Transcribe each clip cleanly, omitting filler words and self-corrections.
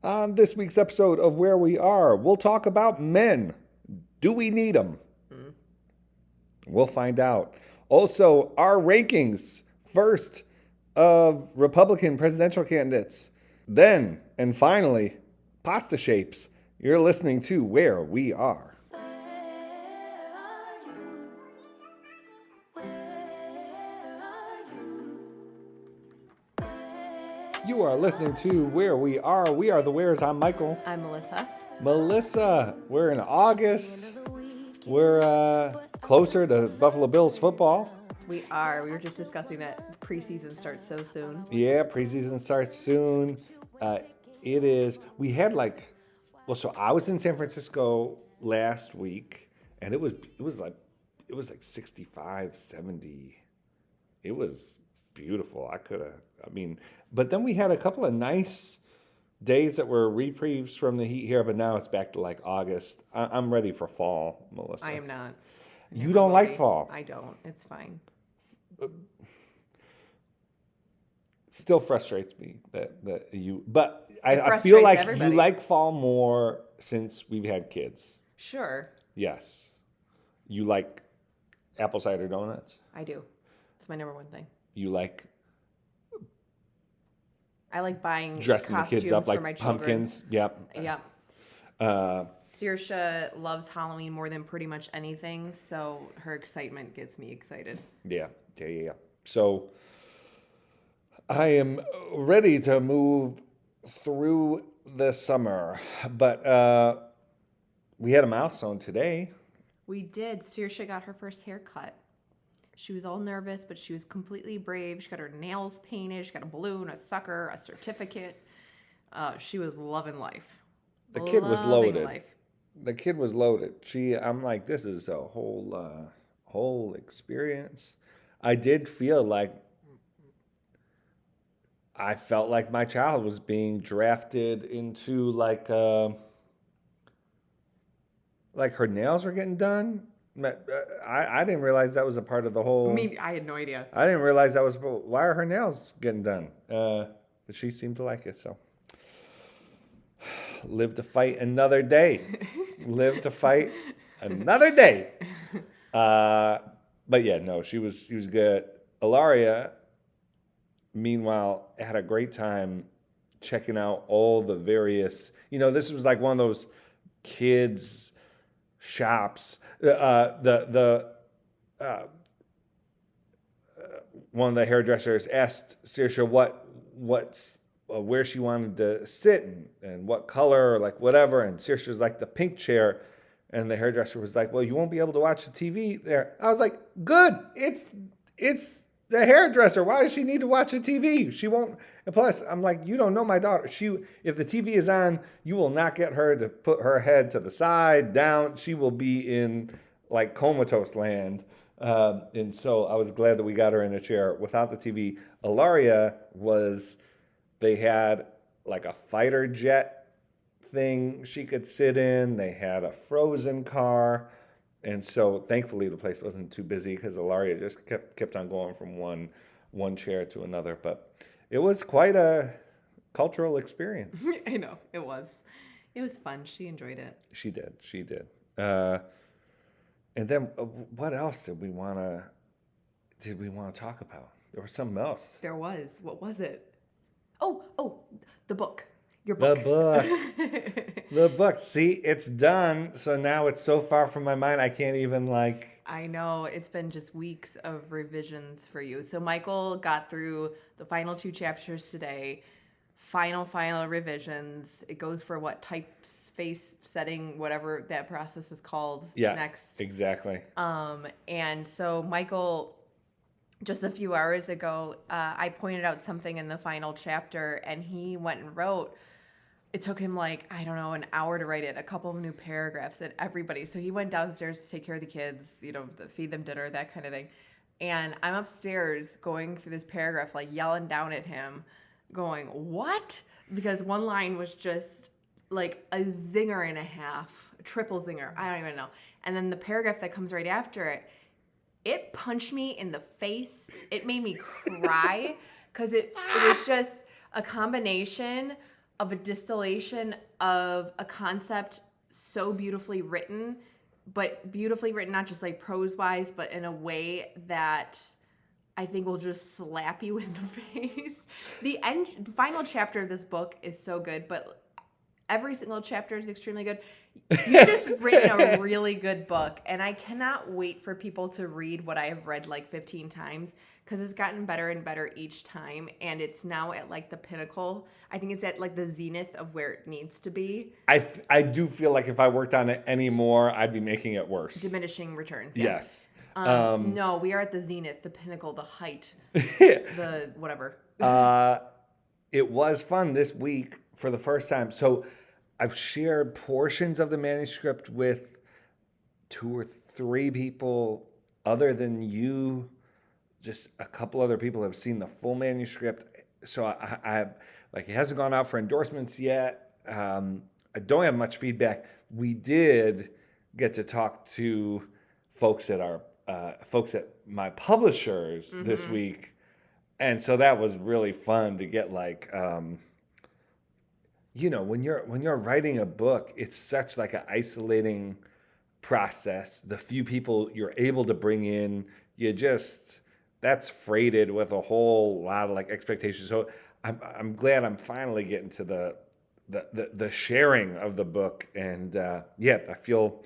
On this week's episode of Where We Are, we'll talk about men. Do we need them? We'll find out. Also, our rankings. First of Republican presidential candidates. Then, and finally, pasta shapes. You're listening to Where We Are. You are listening to Where We Are. We are the Wheres. I'm Michael. I'm Melissa. Melissa, we're in August. We're closer to Buffalo Bills football. We are. We were just discussing that preseason starts so soon. Yeah, preseason starts soon. It is. We had so I was in San Francisco last week, and it was like 65, 70. It was beautiful. But then we had a couple of nice days that were reprieves from the heat here, but now it's back to like August. I'm ready for fall, Melissa. I am not. You don't like fall. I don't. It's fine. Still frustrates me that you, but I feel like everybody. You like fall more since we've had kids. Sure. Yes. You like apple cider donuts? I do. It's my number one thing. You like I like buying dressing the kids up for my like children. pumpkins? Yep. Yep. Saoirse loves Halloween more than pretty much anything, so her excitement gets me excited. Yeah. So I am ready to move through the summer, but we had a milestone today. We did. Saoirse got her first haircut. She was all nervous, but she was completely brave. She got her nails painted. She got a balloon, a sucker, a certificate. She was loving life. The kid was loaded. Life. The kid was loaded. I'm like, this is a whole experience. I did feel like I felt like my child was being drafted into like her nails were getting done. I didn't realize that was a part of the whole. I had no idea. I didn't realize that was why are her nails getting done. But she seemed to like it, so live to fight another day. Live to fight another day. But yeah, no, she was good. Ilaria, meanwhile, had a great time checking out all the various. This was like one of those kids shops. One of the hairdressers asked Saoirse where she wanted to sit and what color or like whatever, and Saoirse was like the pink chair, and the hairdresser was like, well, you won't be able to watch the TV there. I was like, good, it's the hairdresser. Why does she need to watch the TV? She won't. And plus, I'm like, you don't know my daughter. If the TV is on, you will not get her to put her head to the side, down. She will be in like comatose land. And so I was glad that we got her in a chair without the TV. Ilaria they had like a fighter jet thing she could sit in. They had a Frozen car. And so thankfully the place wasn't too busy because Ilaria just kept on going from one chair to another. But it was quite a cultural experience. I know, it was. It was fun. She enjoyed it. She did. And then what else did we want to talk about? There was something else. There was. What was it? Oh, the book. Your book. The book. See, it's done. So now it's so far from my mind, I can't even I know. It's been just weeks of revisions for you. So Michael got through the final 2 chapters today. Final revisions. It goes for what typeface setting, whatever that process is called. Yeah, next. Exactly. And so Michael, just a few hours ago, I pointed out something in the final chapter, and he went and wrote. It took him an hour to write it, a couple of new paragraphs and everybody. So he went downstairs to take care of the kids, to feed them dinner, that kind of thing. And I'm upstairs going through this paragraph, yelling down at him, going, what? Because one line was just like a zinger and a half, a triple zinger. I don't even know. And then the paragraph that comes right after it punched me in the face. It made me cry because it was just a combination of a distillation of a concept so beautifully written, but beautifully written not just like prose wise, but in a way that I think will just slap you in the face. The final chapter of this book is so good, but every single chapter is extremely good. You've just written a really good book, and I cannot wait for people to read what I have read like 15 times, because it's gotten better and better each time, and it's now at like the pinnacle. I think it's at like the zenith of where it needs to be. I do feel like if I worked on it anymore, I'd be making it worse. Diminishing returns. Yes. No, we are at the zenith, the pinnacle, the height, the whatever. It was fun this week for the first time. So I've shared portions of the manuscript with 2 or 3 people other than you. Just a couple other people have seen the full manuscript. So I like, it hasn't gone out for endorsements yet. I don't have much feedback. We did get to talk to folks at my publishers this week. And so that was really fun to get like, when you're writing a book, it's such like an isolating process. The few people you're able to bring in, that's freighted with a whole lot of like expectations. So I'm glad I'm finally getting to the sharing of the book, and I feel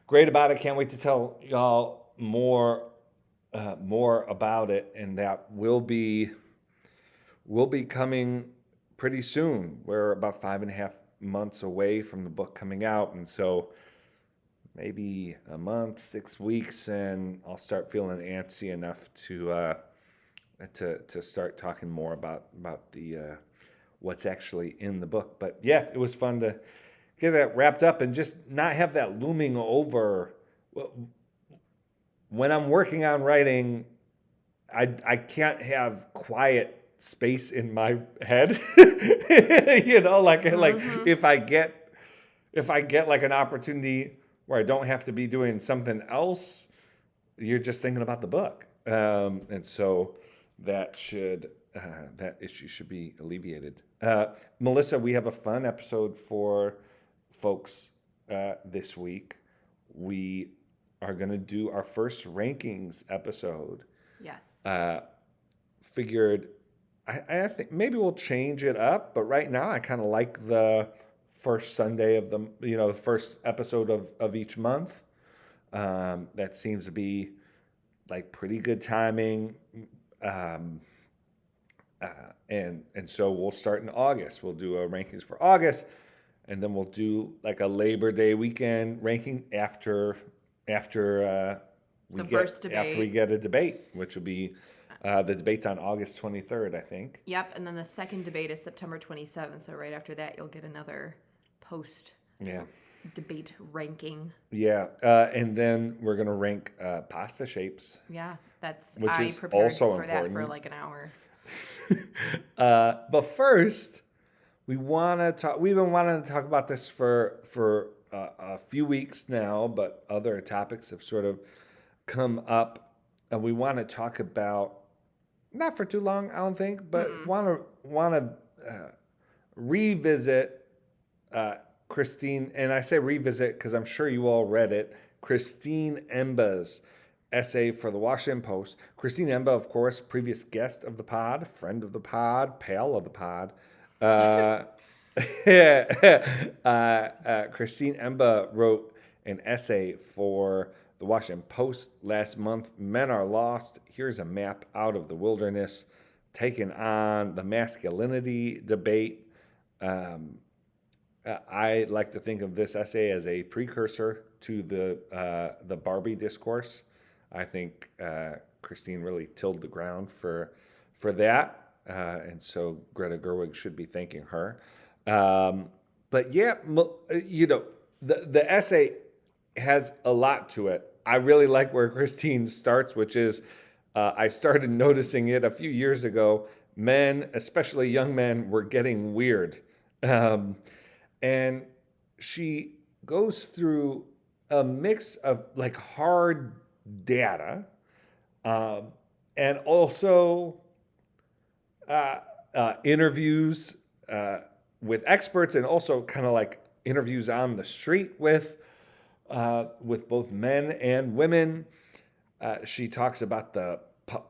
great about it. Can't wait to tell y'all more about it, and that will be coming pretty soon. We're about 5.5 months away from the book coming out, and so maybe a month, 6 weeks, and I'll start feeling antsy enough to start talking more about the what's actually in the book. But yeah, it was fun to get that wrapped up and just not have that looming over. When I'm working on writing, I can't have quiet space in my head. Like if I get like an opportunity where I don't have to be doing something else, you're just thinking about the book. And so that issue should be alleviated. Melissa, we have a fun episode for folks this week. We are going to do our first rankings episode. Yes. Figured I think maybe we'll change it up, but right now I kind of like the first Sunday of the first episode of each month. That seems to be like pretty good timing. And so we'll start in August. We'll do a rankings for August, and then we'll do like a Labor Day weekend ranking after we get a debate, which will be the debate's on August 23rd, I think. Yep, and then the second debate is September 27th. So right after that, you'll get another post. Yeah. Debate ranking. Yeah, and then we're gonna rank pasta shapes. Yeah, which I is prepared also for important. that for like an hour. But first, we've been wanting to talk about this for a few weeks now, but other topics have sort of come up, and we want to talk about, not for too long, I don't think, but want to revisit Christine, and I say revisit because I'm sure you all read it, Christine Emba's essay for the Washington Post. Christine Emba, of course, previous guest of the pod, friend of the pod, pal of the pod. Christine Emba wrote an essay for the Washington Post last month. Men Are Lost. Here's a Map Out of the Wilderness, taking on the masculinity debate. I like to think of this essay as a precursor to the Barbie discourse. I think Christine really tilled the ground for that, and so Greta Gerwig should be thanking her. But yeah, the essay has a lot to it. I really like where Christine starts, which is I started noticing it a few years ago. Men, especially young men, were getting weird. And she goes through a mix of like hard data and also interviews with experts and also kind of like interviews on the street with both men and women. She talks about the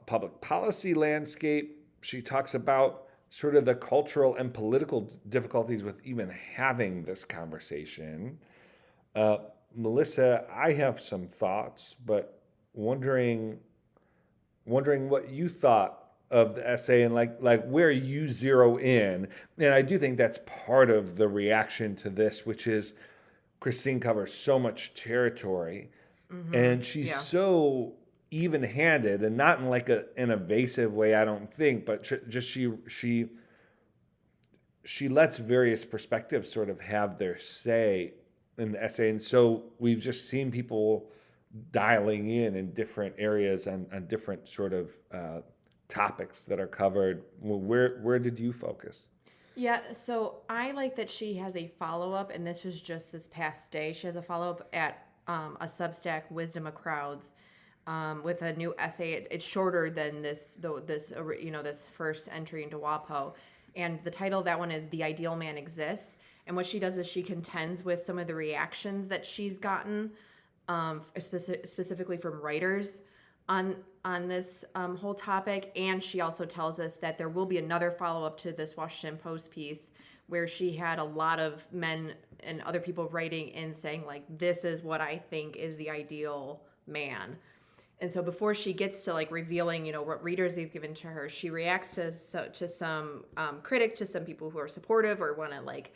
public policy landscape. She talks about sort of the cultural and political difficulties with even having this conversation. Melissa, I have some thoughts, but wondering what you thought of the essay and like where you zero in. And I do think that's part of the reaction to this, which is Christine covers so much territory, and she's Yeah. so even-handed, and not in like an evasive way, I don't think, but just she lets various perspectives sort of have their say in the essay. And so we've just seen people dialing in different areas on different sort of topics that are covered. Where did you focus? Yeah, so I like that she has a follow-up, and this was just this past day. She has a follow-up at a Substack, Wisdom of Crowds, with a new essay. It's shorter than this first entry into WAPO, and the title of that one is "The Ideal Man Exists." And what she does is she contends with some of the reactions that she's gotten, specifically from writers on this whole topic. And she also tells us that there will be another follow-up to this Washington Post piece where she had a lot of men and other people writing in saying, like, this is what I think is the ideal man. And so before she gets to like revealing, what readers they've given to her, she reacts to some critic, to some people who are supportive or want to like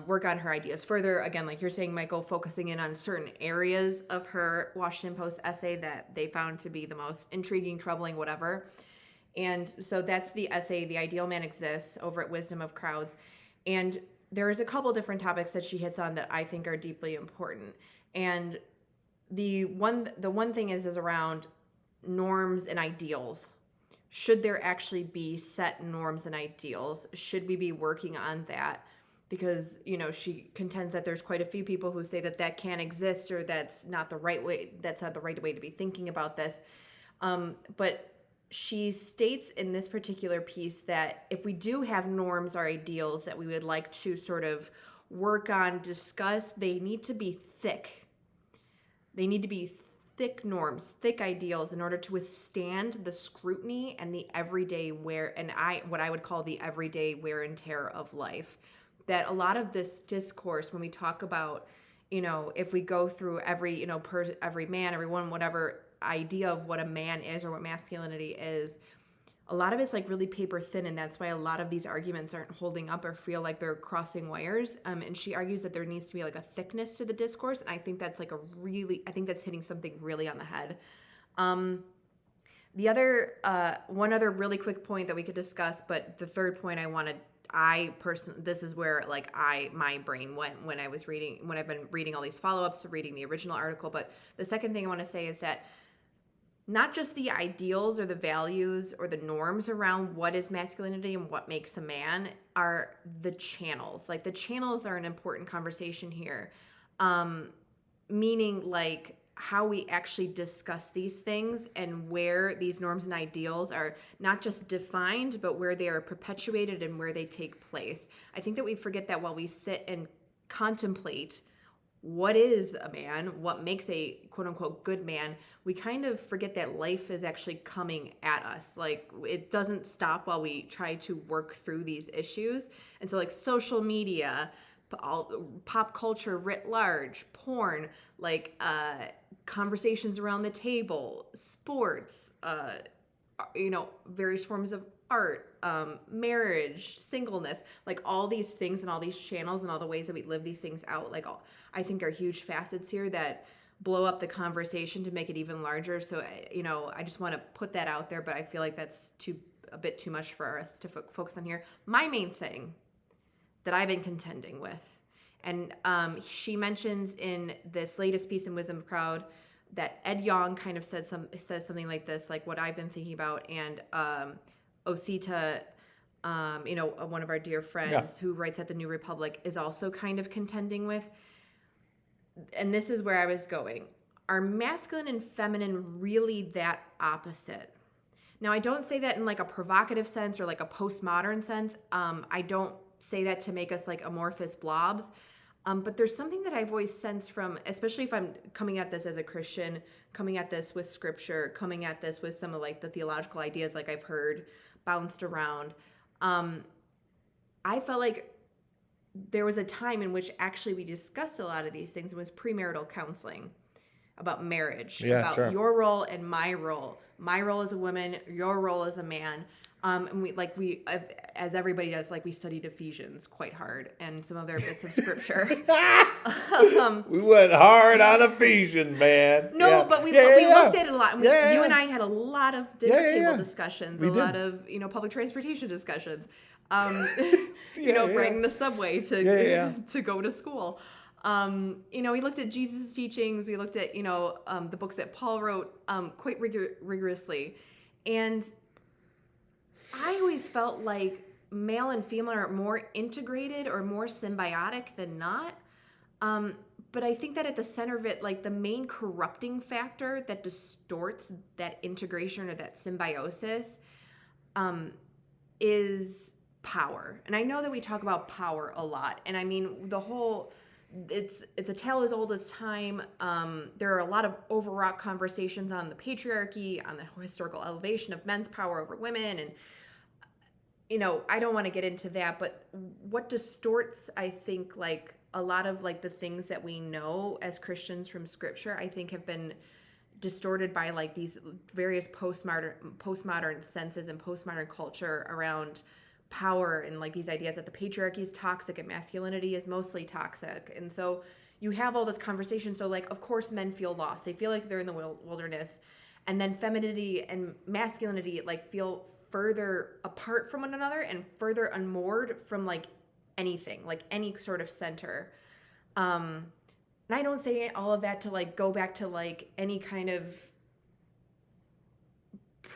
work on her ideas further. Again, like you're saying, Michael, focusing in on certain areas of her Washington Post essay that they found to be the most intriguing, troubling, whatever. And so that's the essay, "The Ideal Man Exists," over at Wisdom of Crowds. And there is a couple different topics that she hits on that I think are deeply important. And the one thing is around norms and ideals. Should there actually be set norms and ideals? Should we be working on that? Because, she contends that there's quite a few people who say that can't exist, or that's not the right way to be thinking about this. But she states in this particular piece that if we do have norms or ideals that we would like to sort of work on, discuss, they need to be thick. They need to be thick norms, thick ideals, in order to withstand the scrutiny and the everyday what I would call the everyday wear and tear of life. That a lot of this discourse, when we talk about, if we go through every man, every woman, whatever idea of what a man is or what masculinity is, a lot of it's like really paper thin, and that's why a lot of these arguments aren't holding up or feel like they're crossing wires. And she argues that there needs to be like a thickness to the discourse, and I think that's that's hitting something really on the head. The other one other really quick point that we could discuss, but the third point this is where like my brain went when I've been reading all these follow-ups to reading the original article. But the second thing I want to say is that not just the ideals or the values or the norms around what is masculinity and what makes a man are the channels. Like the channels are an important conversation here. Meaning like how we actually discuss these things and where these norms and ideals are not just defined, but where they are perpetuated and where they take place. I think that we forget that while we sit and contemplate what is a man, what makes a quote unquote good man, we kind of forget that life is actually coming at us. Like it doesn't stop while we try to work through these issues. And so like social media, pop culture writ large, porn, like conversations around the table, sports, various forms of art, marriage, singleness, like all these things and all these channels and all the ways that we live these things out, like I think are huge facets here that blow up the conversation to make it even larger. So, I just want to put that out there, but I feel like that's a bit too much for us to focus on here. My main thing that I've been contending with, and she mentions in this latest piece in Wisdom Crowd that Ed Yong kind of says something like this, like what I've been thinking about, and Osita, one of our dear friends who writes at the New Republic, is also kind of contending with. And this is where I was going. Are masculine and feminine really that opposite? Now, I don't say that in like a provocative sense or like a postmodern sense. I don't say that to make us like amorphous blobs. But there's something that I've always sensed from, especially if I'm coming at this as a Christian, coming at this with scripture, coming at this with some of like the theological ideas like I've heard bounced around. I felt like there was a time in which actually we discussed a lot of these things. It was premarital counseling about marriage, about your role and my role as a woman, your role as a man. And we, as everybody does, like we studied Ephesians quite hard and some other bits of scripture. We went hard on Ephesians, man. No, but we looked at it a lot. And you and I had a lot of dinner table discussions, lot of, public transportation discussions, riding the subway to go to school. We looked at Jesus' teachings. We looked at, the books that Paul wrote quite rigorously. And I always felt like male and female are more integrated or more symbiotic than not. But I think that at the center of it, like the main corrupting factor that distorts that integration or that symbiosis is power. And I know that we talk about power a lot. And I mean, it's a tale as old as time. There are a lot of overwrought conversations on the patriarchy, on the historical elevation of men's power over women. And, I don't want to get into that, but what distorts, I think, like a lot of like the things that we know as Christians from scripture, I think have been distorted by like these various postmodern senses and postmodern culture around power and like these ideas that the patriarchy is toxic and masculinity is mostly toxic. And so you have all this conversation. So like, of course, men feel lost. They feel like they're in the wilderness, and then femininity and masculinity like feel further apart from one another and further unmoored from like anything, like any sort of center. And I don't say all of that to like go back to like any kind of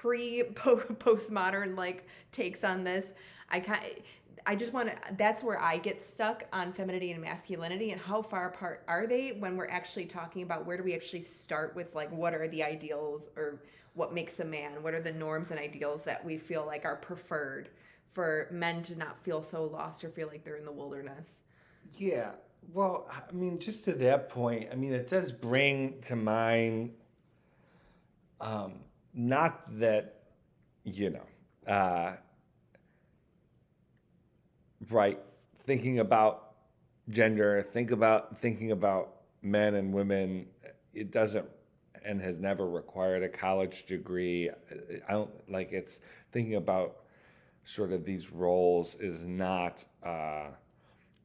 postmodern like takes on this. I just want to, that's where I get stuck on femininity and masculinity, and how far apart are they when we're actually talking about where do we actually start with like what are the ideals or what makes a man? What are the norms and ideals that we feel like are preferred for men to not feel so lost or feel like they're in the wilderness? Yeah. Well, I mean, just to that point, I mean, it does bring to mind, not that, right, thinking about gender, thinking about men and women, it doesn't and has never required a college degree. I don't like it's thinking about sort of these roles is not a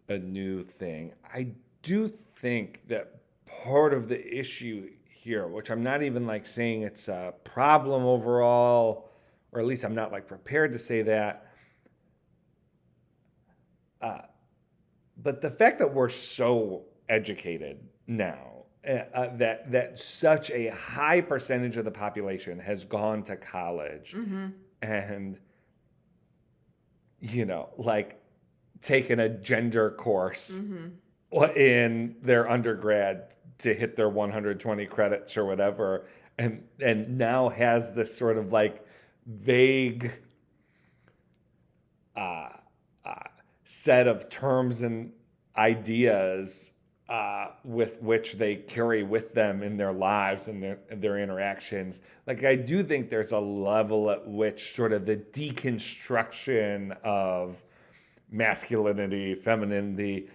new thing. I do think that part of the issue here, which I'm not even like saying it's a problem overall, or at least I'm not like prepared to say that, but the fact that we're so educated now, that such a high percentage of the population has gone to college, and like taken a gender course in their undergrad to hit their 120 credits or whatever, and now has this sort of like vague set of terms and ideas with which they carry with them in their lives and their interactions. Like, I do think there's a level at which sort of the deconstruction of masculinity, femininity,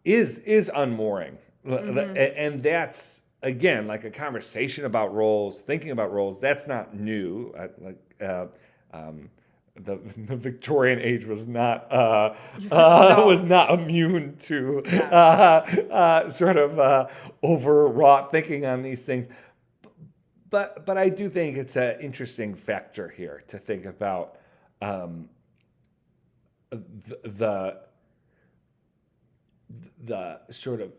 is unmooring. And that's, again, like a conversation about roles, thinking about roles, that's not new. The Victorian age was not was not immune to sort of overwrought thinking on these things. But I do think it's an interesting factor here to think about the sort of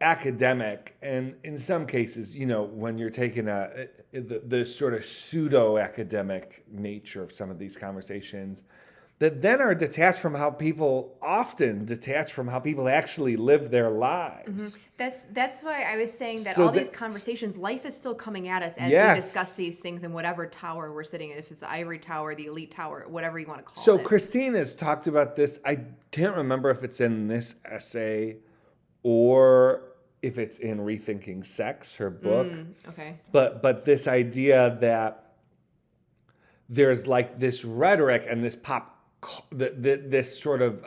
academic, and in some cases, when you're taking the sort of pseudo-academic nature of some of these conversations, that then are detached from how people actually live their lives. That's why I was saying that So all these that- conversations, life is still coming at us as Yes. we discuss these things in whatever tower we're sitting in, if it's the ivory tower, the elite tower, whatever you want to call So it. Christine has talked about this. I can't remember if it's in this essay or if it's in Rethinking Sex, her book. Okay. But this idea that there's like this rhetoric and this this sort of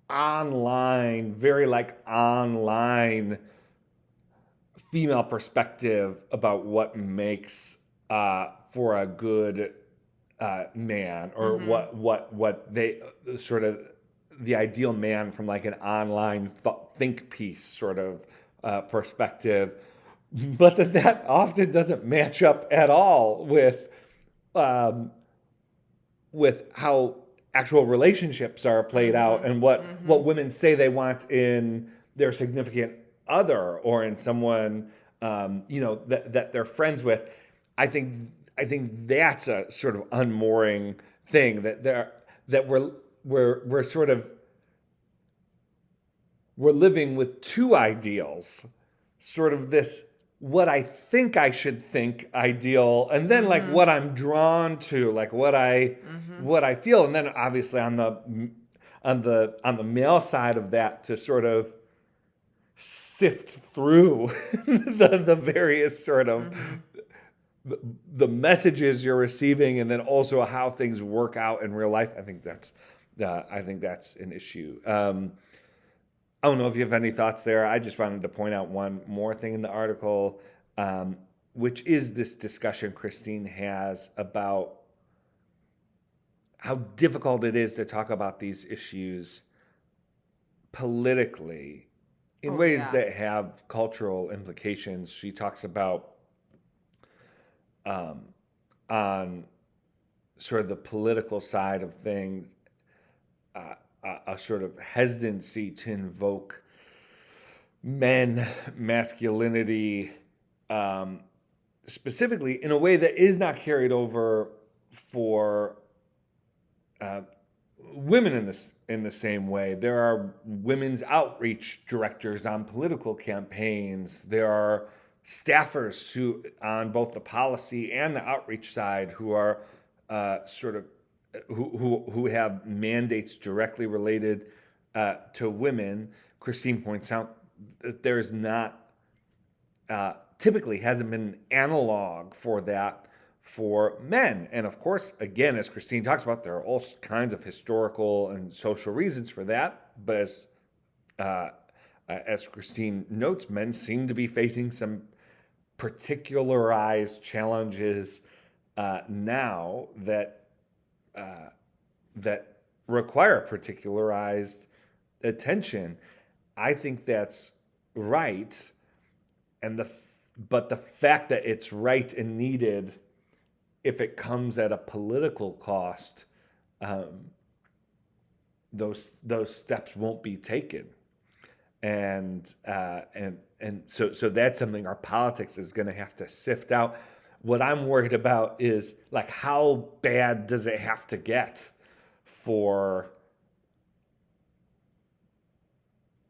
online, very like online female perspective about what makes for a good man, or what they sort of the ideal man from like an online think piece sort of perspective, but that often doesn't match up at all with how actual relationships are played out, and what women say they want in their significant other, or in someone that they're friends with. I think that's a sort of unmooring thing, that we're sort of we're living with two ideals, sort of this what I think I should think ideal, and then like what I'm drawn to, like what I feel, and then obviously on the male side of that, to sort of sift through the various sort of the messages you're receiving, and then also how things work out in real life. I think that's an issue. I don't know if you have any thoughts there. I just wanted to point out one more thing in the article, which is this discussion Christine has about how difficult it is to talk about these issues politically in ways that have cultural implications. She talks about on sort of the political side of things, a sort of hesitancy to invoke masculinity, specifically in a way that is not carried over for women in the same way. There are women's outreach directors on political campaigns. There are staffers who, on both the policy and the outreach side, who are who have mandates directly related to women. Christine points out that there's not typically hasn't been an analog for that for men. And of course, again, as Christine talks about, there are all kinds of historical and social reasons for that. But as Christine notes, men seem to be facing some particularized challenges now that require particularized attention. I think that's right, but the fact that it's right and needed, if it comes at a political cost, those steps won't be taken, and so that's something our politics is going to have to sift out. What I'm worried about is, like, how bad does it have to get for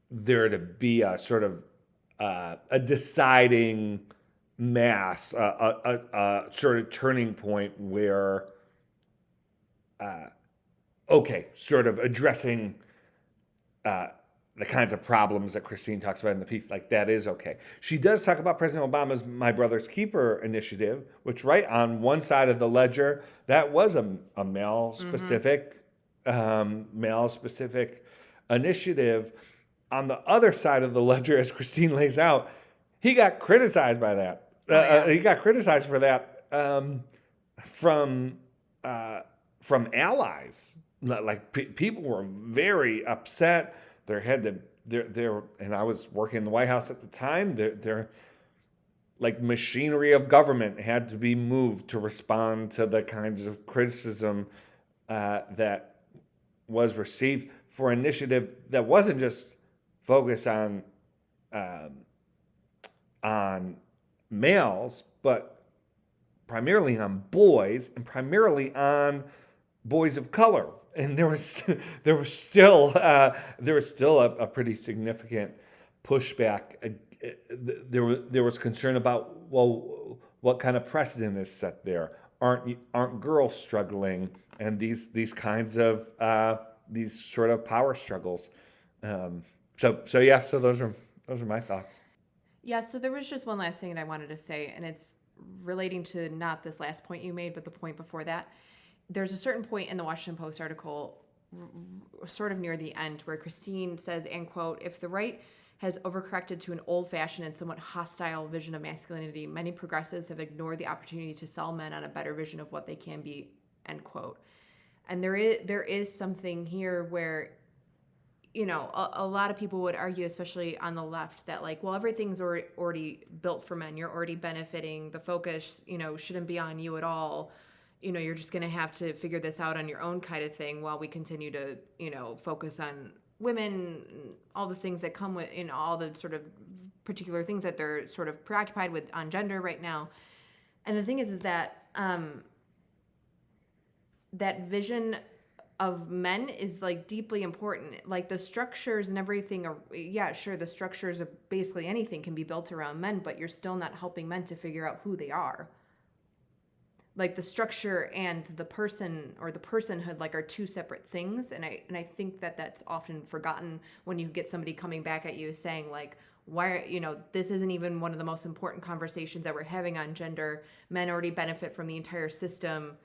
there to be a sort of a deciding mass, a sort of turning point where, sort of addressing the kinds of problems that Christine talks about in the piece, like that is okay. She does talk about President Obama's My Brother's Keeper initiative, which, right, on one side of the ledger, that was a male-specific initiative. On the other side of the ledger, as Christine lays out, he got criticized by that. He got criticized for that from allies. Like, people were very upset. And I was working in the White House at the time. Their like machinery of government had to be moved to respond to the kinds of criticism that was received for an initiative that wasn't just focused on males, but primarily on boys, and primarily on boys of color. and there was there was still a pretty significant pushback. There was concern about, well, what kind of precedent is set there? Aren't girls struggling? And these kinds of these sort of power struggles. So those are my thoughts. Yeah, so there was just one last thing that I wanted to say, and it's relating to not this last point you made, but the point before that. There's a certain point in the Washington Post article, sort of near the end, where Christine says, and quote, "If the right has overcorrected to an old-fashioned and somewhat hostile vision of masculinity, many progressives have ignored the opportunity to sell men on a better vision of what they can be," end quote. And there is something here where, you know, a lot of people would argue, especially on the left, that like, well, everything's already built for men. You're already benefiting. The focus, you know, shouldn't be on you at all. You know, you're just going to have to figure this out on your own kind of thing, while we continue to, you know, focus on women, all the things that come with, you know, all the sort of particular things that they're sort of preoccupied with on gender right now. And the thing is that that vision of men is like deeply important. Like the structures and everything are, yeah, sure, the structures of basically anything can be built around men, but you're still not helping men to figure out who they are. Like the structure and the person or the personhood like are two separate things, and I think that that's often forgotten when you get somebody coming back at you saying like, why, you know, this isn't even one of the most important conversations that we're having on gender. Men already benefit from the entire system.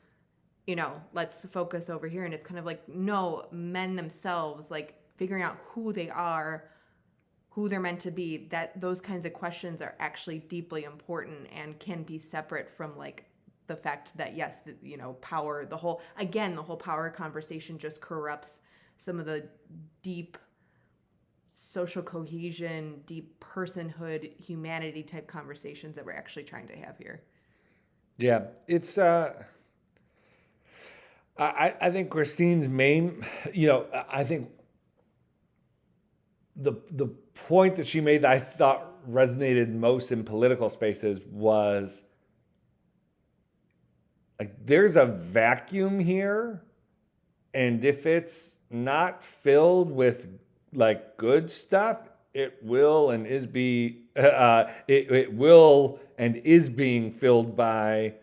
You know, let's focus over here. And it's kind of like, no, men themselves, like figuring out who they are, who they're meant to be, that those kinds of questions are actually deeply important and can be separate from like the fact that, yes, you know, power, the whole power conversation just corrupts some of the deep social cohesion, deep personhood, humanity type conversations that we're actually trying to have here. Yeah, it's I think Christine's main, you know, I think the point that she made that I thought resonated most in political spaces was like, there's a vacuum here, and if it's not filled with like good stuff, it will and is it will and is being filled by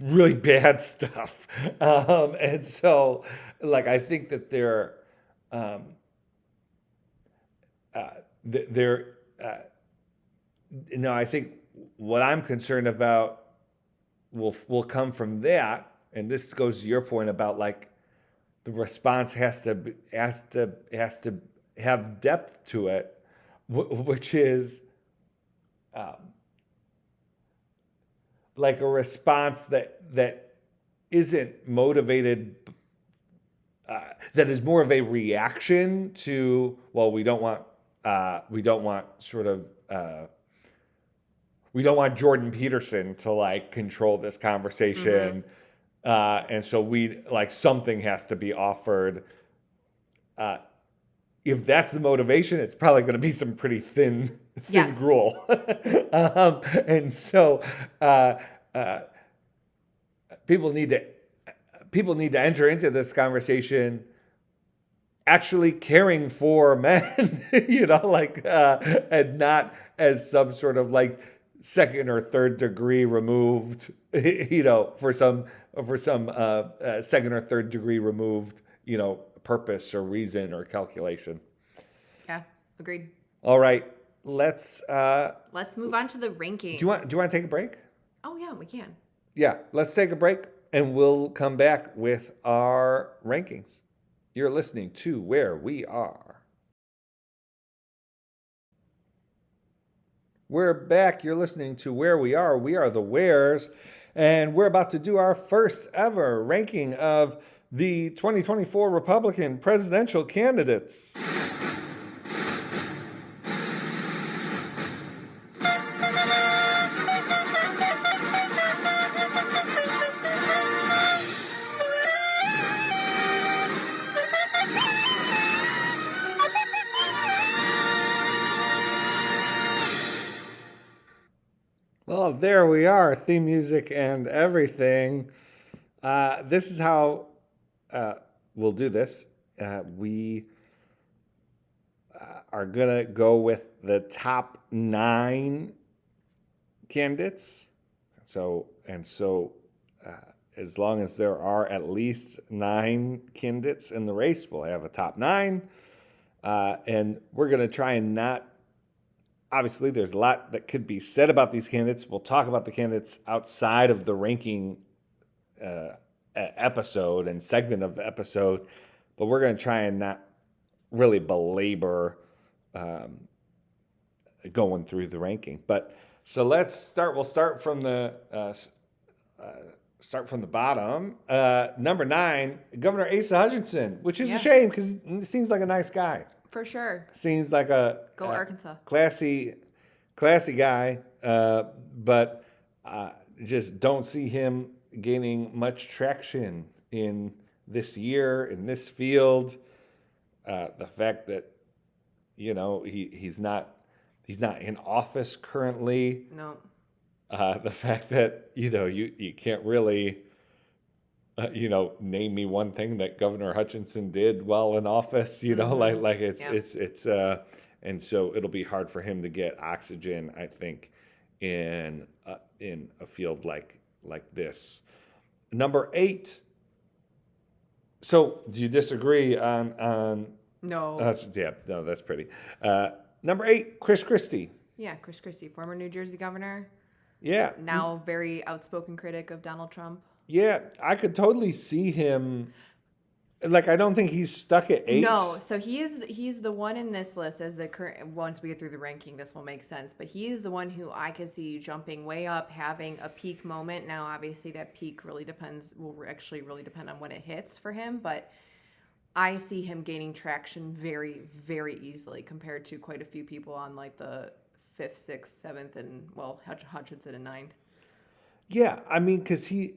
really bad stuff. And so, like, I think that I think what I'm concerned about will come from that, and this goes to your point about like the response has to have depth to it, which is like a response that isn't motivated, that is more of a reaction to, well, we don't want Jordan Peterson to like control this conversation. Mm-hmm. And so we like, something has to be offered. If that's the motivation, it's probably going to be some pretty thin yes. gruel. And so people need to enter into this conversation actually caring for men, you know, like, and not as some sort of like second or third degree removed, you know, for some second or third degree removed, you know, purpose or reason or calculation. Yeah, agreed. All right, let's move on to the ranking. Do you want to take a break? Oh yeah, we can. Yeah, let's take a break and we'll come back with our rankings. You're listening to Where We Are. We're back. You're listening to Where We Are. We are the Wheres, and we're about to do our first ever ranking of the 2024 Republican presidential candidates. Well, there we are, theme music and everything. This is how we'll do this. We are gonna go with the top 9 candidates. So as long as there are at least 9 candidates in the race, we'll have a top 9. And we're going to try and not, obviously, there's a lot that could be said about these candidates. We'll talk about the candidates outside of the ranking episode and segment of the episode, but we're going to try and not really belabor going through the ranking. But so let's start. We'll start from the bottom. Number 9, Governor Asa Hutchinson, which is a shame because he seems like a nice guy. For sure. Seems like a Arkansas. classy guy, but just don't see him gaining much traction in this year in this field. The fact that he's not in office currently. No. The fact that you can't really name me one thing that Governor Hutchinson did while in office. It's and so it'll be hard for him to get oxygen, I think, in a field like this. Number 8. So do you disagree on? No. No, that's pretty. Number 8, Chris Christie. Yeah, Chris Christie, former New Jersey governor. Yeah. Now very outspoken critic of Donald Trump. Yeah, I could totally see him. Like, I don't think he's stuck at 8. No, so he's the one in this list as the current. Once we get through the ranking, this will make sense. But he is the one who I could see jumping way up, having a peak moment. Now, obviously, that peak really depends. Will actually really depend on when it hits for him. But I see him gaining traction very, very easily compared to quite a few people on like the 5th, 6th, 7th, and Hutchinson and 9th. Yeah, I mean, because he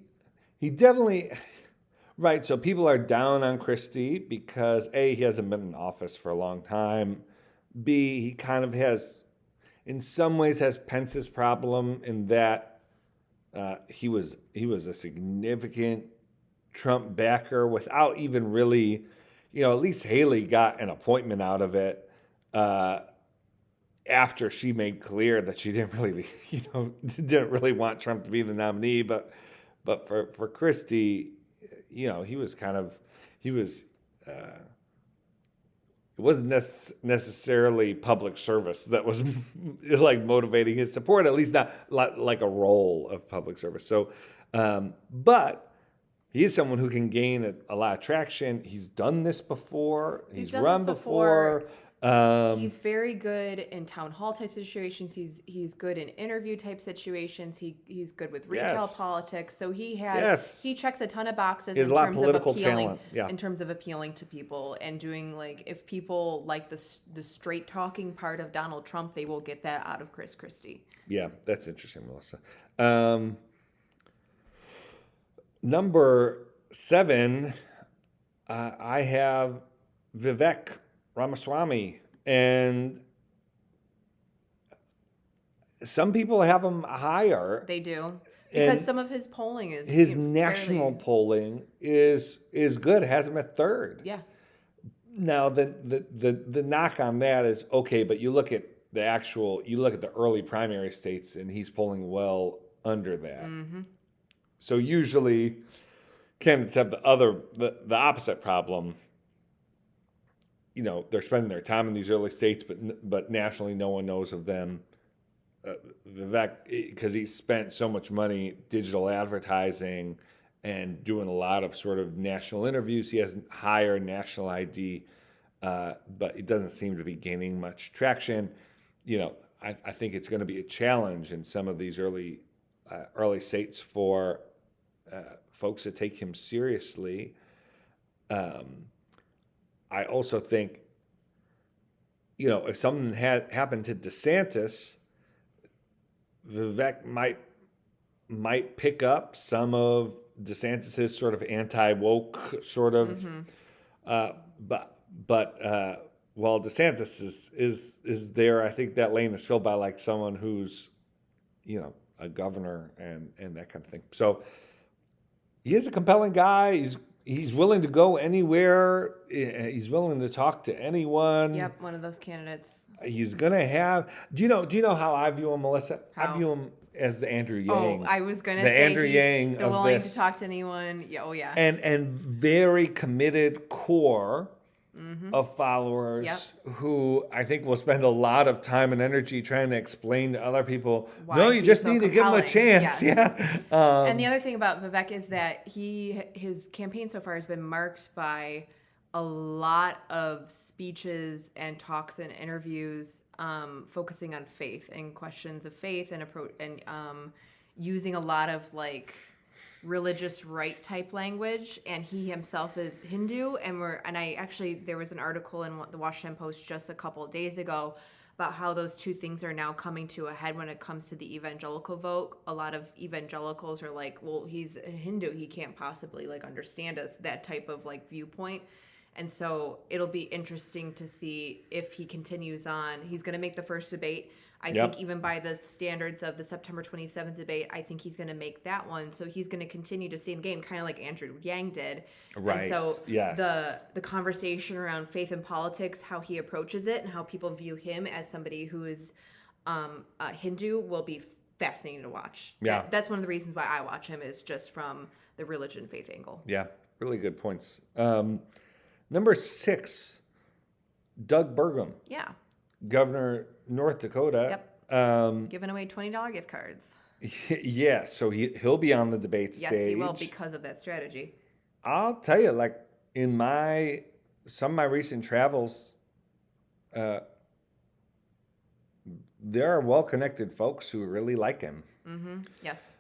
definitely. Right, so people are down on Christie because A, he hasn't been in office for a long time. B, he kind of in some ways has Pence's problem in that he was a significant Trump backer without even really, at least Haley got an appointment out of it after she made clear that she didn't really want Trump to be the nominee, but for Christie, it wasn't necessarily public service that was like motivating his support, at least not like a role of public service. So, but he is someone who can gain a lot of traction. He's done this before. He's run before. He's very good in town hall type situations. He's good in interview type situations. He's good with retail politics. So he checks a ton of boxes in terms of appealing. Yeah. In terms of appealing to people and doing if people like the straight talking part of Donald Trump, they will get that out of Chris Christie. Yeah, that's interesting, Melissa. Number 7, I have Vivek Ramaswamy, and some people have him higher. They do, because some of his polling is his national polling is good. Has him at 3rd. Yeah. Now the knock on that is okay, but you look at the early primary states, and he's polling well under that. Mm-hmm. So usually, candidates have the opposite problem. They're spending their time in these early states, but nationally no one knows of them. Vivek, because he spent so much money digital advertising and doing a lot of sort of national interviews. He has higher national ID, but it doesn't seem to be gaining much traction. I think it's going to be a challenge in some of these early states for folks to take him seriously. I also think, if something had happened to DeSantis, Vivek might pick up some of DeSantis's sort of anti-woke sort of, mm-hmm. But while DeSantis is there, I think that lane is filled by someone who's, a governor and that kind of thing. So he is a compelling guy. he's willing to go anywhere. He's willing to talk to anyone. Yep, one of those candidates. He's gonna have. Do you know how I view him, Melissa? I How? view him as the Andrew Yang. Oh, I was gonna the say Andrew Yang the of willing this, to talk to anyone. Yeah, oh yeah. and very committed core of followers Yep. who I think will spend a lot of time and energy trying to explain to other people. Why No, you he's just so need to give him a compelling. chance. Yes. Yeah. And the other thing about Vivek is that his campaign so far has been marked by a lot of speeches and talks and interviews focusing on faith and questions of faith and approach and using a lot of like religious right type language, and he himself is Hindu, and I actually, there was an article in the Washington Post just a couple of days ago about how those two things are now coming to a head when it comes to the evangelical vote. A lot of evangelicals are like, well, he's a Hindu, he can't possibly like understand us, that type of like viewpoint. And so it'll be interesting to see if he continues on. He's going to make the first debate. I think even by the standards of the September 27th debate, I think he's going to make that one. So he's going to continue to stay in the game, kind of like Andrew Yang did. Right. And so yes. the conversation around faith and politics, how he approaches it, and how people view him as somebody who is a Hindu will be fascinating to watch. Yeah. That's one of the reasons why I watch him, is just from the religion faith angle. Yeah. Really good points. Number 6, Doug Burgum. Yeah. Governor, North Dakota. Yep. Giving away $20 gift cards. Yeah, so he'll be on the debate stage. Yes, he will, because of that strategy. I'll tell you, like in some of my recent travels, there are well-connected folks who really like him. Mm-hmm. Yes.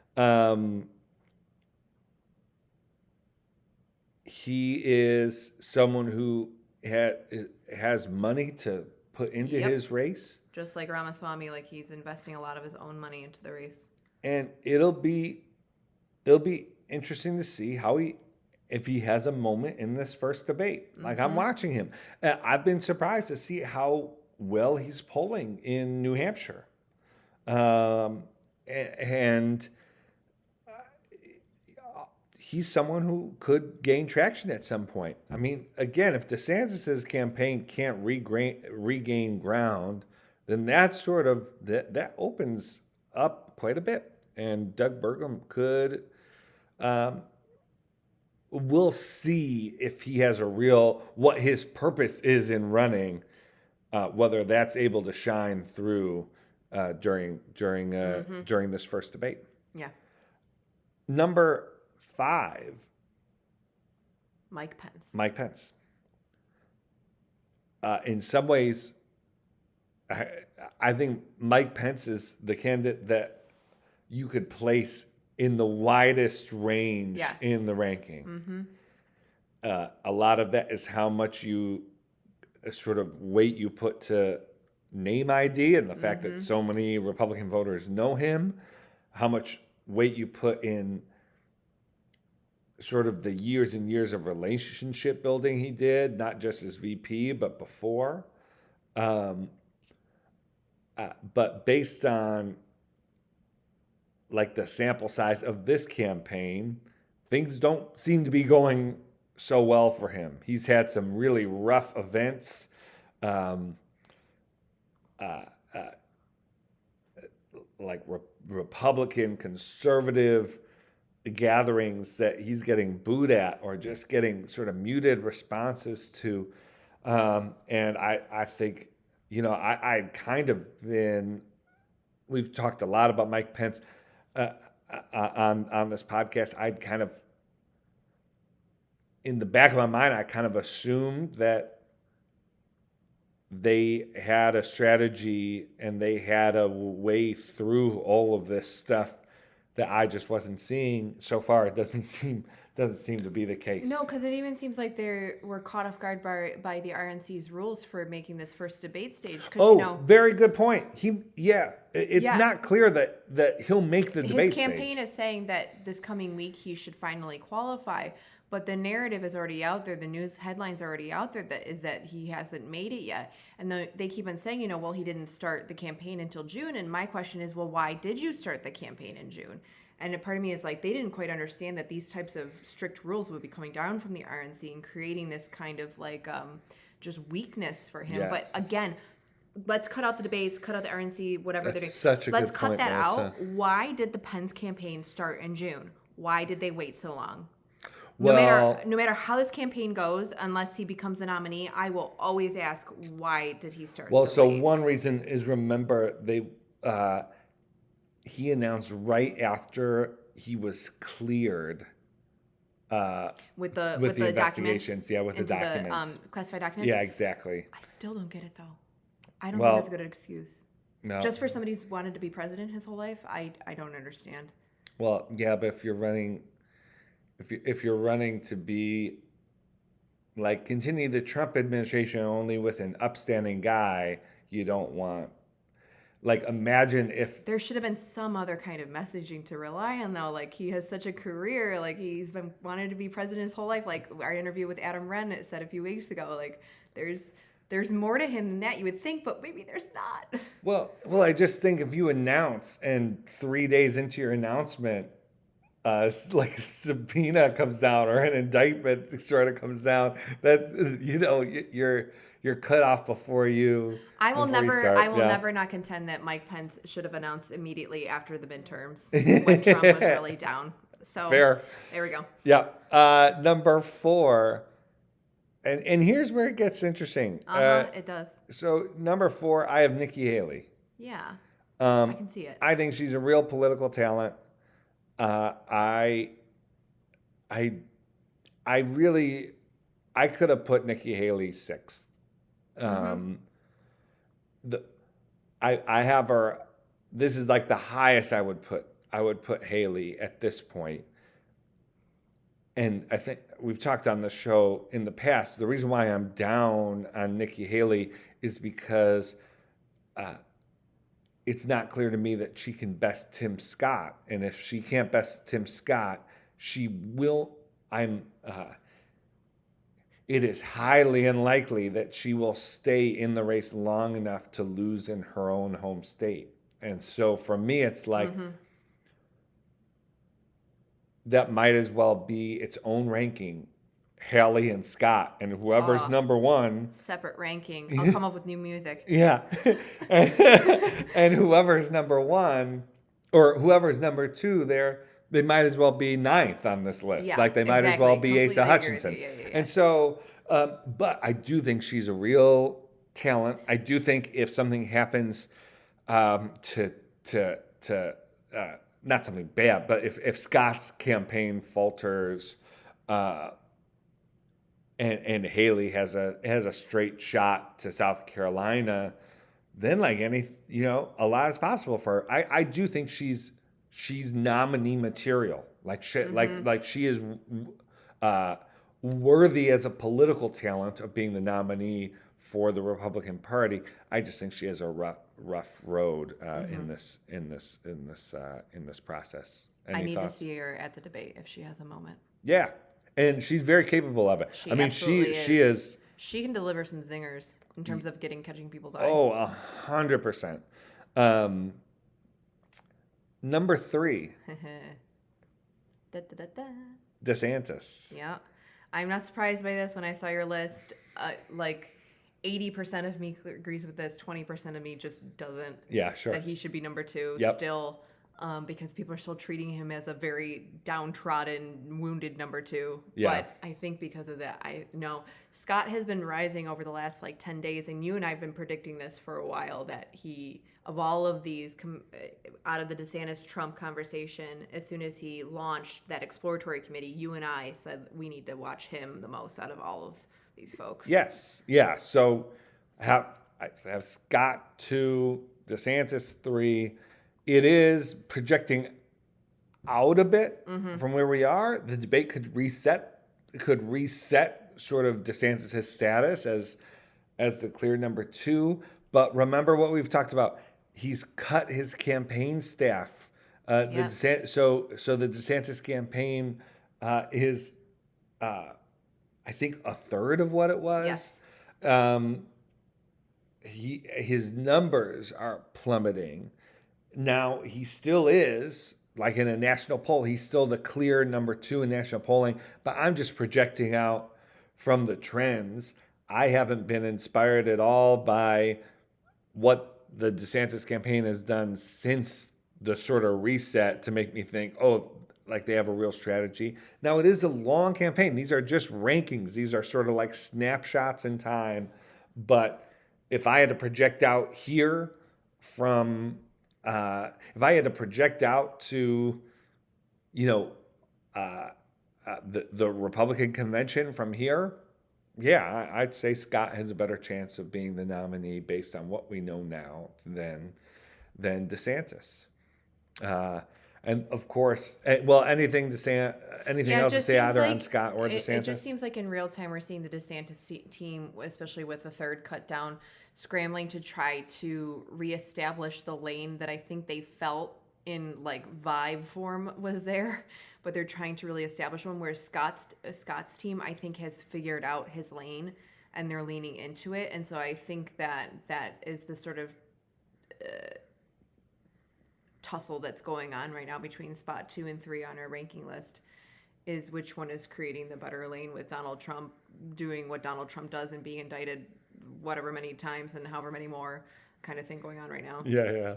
He is someone who has money to put into his race. Just like Ramaswamy, like he's investing a lot of his own money into the race. And it'll be interesting to see if he has a moment in this first debate. Like I'm watching him. I've been surprised to see how well he's polling in New Hampshire. And he's someone who could gain traction at some point. I mean, again, if DeSantis' campaign can't regain ground, then that's sort of that opens up quite a bit. And Doug Burgum could, we'll see if he has what his purpose is in running, whether that's able to shine through during this first debate. Yeah. Number 5. Mike Pence. Mike Pence. In some ways, I think Mike Pence is the candidate that you could place in the widest range in the ranking. Mm-hmm. A lot of that is how much sort of weight you put to name ID and the fact that so many Republican voters know him, how much weight you put in sort of the years and years of relationship building he did, not just as VP, but before. But based on like the sample size of this campaign, things don't seem to be going so well for him. He's had some really rough events. Like Republican conservative gatherings that he's getting booed at or just getting sort of muted responses to. And I think, I'd kind of been, we've talked a lot about Mike Pence on this podcast. I'd kind of, in the back of my mind, I kind of assumed that they had a strategy and they had a way through all of this stuff that I just wasn't seeing so far. It doesn't seem to be the case. No, because it even seems like they were caught off guard by the RNC's rules for making this first debate stage. Very good point. It's not clear that he'll make the debate stage. His campaign is saying that this coming week he should finally qualify, but the narrative is already out there. The news headlines are already out there that he hasn't made it yet. And they keep on saying, he didn't start the campaign until June. And my question is, well, why did you start the campaign in June? And a part of me is like, they didn't quite understand that these types of strict rules would be coming down from the RNC and creating this kind of like just weakness for him. Yes. But again, let's cut out the debates, cut out the RNC, whatever That's they're doing. such a Let's good cut point, that Melissa. out. Why did the Pence campaign start in June? Why did they wait so long? Well, No matter how this campaign goes, unless he becomes the nominee, I will always ask, why did he start? well, so late? one reason is, remember, he announced right after he was cleared with the investigations, documents, with the documents, classified documents. yeah, exactly. I still don't get it though. I don't Well, think that's a good excuse. No, Just for somebody who's wanted to be president his whole life, I don't understand. well, yeah, but if you're running, if you're running to be like continue the Trump administration only with an upstanding guy, you don't want, like, imagine if There should have been some other kind of messaging to rely on, though. Like, he has such a career. Like, he's been wanted to be president his whole life. Like, our interview with Adam Wren said a few weeks ago. Like, there's more to him than that, you would think, but maybe there's not. Well, I just think if you announce and 3 days into your announcement, like a subpoena comes down or an indictment sort of comes down, that you're cut off before you. I will before you never start. Yeah. never not contend that Mike Pence should have announced immediately after the midterms when Trump was really down. So Fair. There we go. Yeah. Number 4, and here's where it gets interesting. It does. So number 4, I have Nikki Haley. Yeah. I can see it. I think she's a real political talent. I really, I could have put Nikki Haley 6th. I have her. This is like the highest I would put Haley at this point. And I think we've talked on the show in the past. The reason why I'm down on Nikki Haley is because it's not clear to me that she can best Tim Scott. And if she can't best Tim Scott, she will. It is highly unlikely that she will stay in the race long enough to lose in her own home state. And so for me, it's like that might as well be its own ranking, Haley and Scott, and whoever's number 1. Separate ranking. I'll come up with new music. Yeah. And whoever's number 1 or whoever's number 2 there, they might as well be 9th on this list. Yeah, like they might as well be Completely Asa agree with Hutchinson. you. Yeah. And so, but I do think she's a real talent. I do think if something happens not something bad, but if Scott's campaign falters, and Haley has a straight shot to South Carolina, then like a lot is possible for her. I do think she's nominee material. Like she is worthy as a political talent of being the nominee for the Republican Party. I just think she has a rough road in this process. I need to see her at the debate if she has a moment. Yeah, and she's very capable of it. She is. She can deliver some zingers in terms of catching people's eye. Oh, 100%. Number 3. DeSantis. Yeah. I'm not surprised by this when I saw your list. Like 80% of me agrees with this. 20% of me just doesn't. Yeah, sure. That he should be number 2 still, because people are still treating him as a very downtrodden, wounded number 2. Yeah. But I think because of that, Scott has been rising over the last 10 days, and you and I have been predicting this for a while, that he, of all of these, out of the DeSantis-Trump conversation, as soon as he launched that exploratory committee, you and I said we need to watch him the most out of all of these folks. Yes. Yeah. So I have Scott 2, DeSantis 3. It is projecting out a bit from where we are. The debate could reset sort of DeSantis' status as the clear number 2. But remember what we've talked about. He's cut his campaign staff. So the DeSantis campaign is, I think, a third of what it was. Yes. His numbers are plummeting. Now, he still is like in a national poll, he's still the clear number 2 in national polling. But I'm just projecting out from the trends. I haven't been inspired at all by what the DeSantis campaign has done since the sort of reset to make me think, oh, like they have a real strategy. Now, it is a long campaign. These are just rankings. These are sort of like snapshots in time. But if I had to project out here from, if I had to project out to, you know, the Republican convention from here, yeah, I'd say Scott has a better chance of being the nominee based on what we know now than DeSantis. And of course, well, anything Yeah, it else to just say seems either on like Scott or it just DeSantis? seems like in real time we're seeing the DeSantis team, especially with the third cut down, scrambling to try to reestablish the lane that I think they felt in like vibe form was there, but they're trying to really establish one. Where Scott's team, I think, has figured out his lane and they're leaning into it, and so I think that is the sort of tussle that's going on right now between spot 2 and 3 on our ranking list, is which one is creating the better lane, with Donald Trump doing what Donald Trump does and being indicted whatever many times and however many more, kind of thing going on right now. Yeah.